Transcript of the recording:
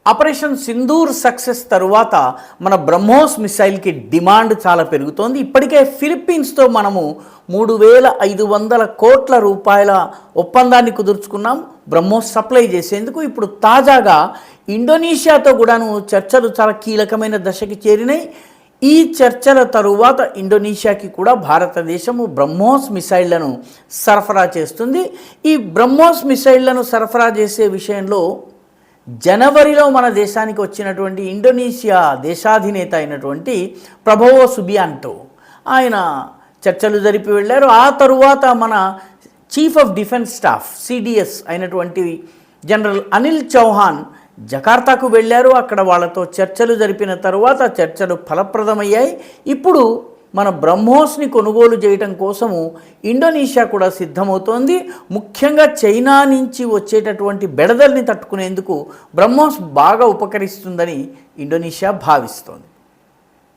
Operation Sindoor success తరువాత మన BrahMos మిసైల్కి demand చాలా పెరుగుతోంది. ఇప్పటికే ఫిలిప్పీన్స్తో మనము 3,500 కోట్ల రూపాయల ఒప్పందాన్ని కుదుర్చుకున్నాం బ్రహ్మోస్ సప్లై చేసేందుకు. ఇప్పుడు తాజాగా ఇండోనేషియాతో కూడాను చర్చలు చాలా కీలకమైన దశకి చేరినాయి. ఈ చర్చల తరువాత ఇండోనేషియాకి కూడా భారతదేశము బ్రహ్మోస్ మిసైళ్లను సరఫరా చేస్తుంది. ఈ బ్రహ్మోస్ మిసైళ్లను సరఫరా చేసే విషయంలో జనవరిలో మన దేశానికి వచ్చినటువంటి ఇండోనేషియా దేశాధినేత అయినటువంటి ప్రభోవో సుబియాంటో ఆయన చర్చలు జరిపి వెళ్ళారు. ఆ తరువాత మన chief of defence staff CDS అయినటువంటి జనరల్ అనిల్ చౌహాన్ జకార్తాకు వెళ్ళారు. అక్కడ వాళ్ళతో చర్చలు జరిపిన తరువాత చర్చలు ఫలప్రదమయ్యాయి. ఇప్పుడు మన బ్రహ్మోస్ని కొనుగోలు చేయడం కోసము ఇండోనేషియా కూడా సిద్ధమవుతోంది. ముఖ్యంగా చైనా నుంచి వచ్చేటటువంటి బెడదల్ని తట్టుకునేందుకు బ్రహ్మోస్ బాగా ఉపకరిస్తుందని ఇండోనేషియా భావిస్తోంది.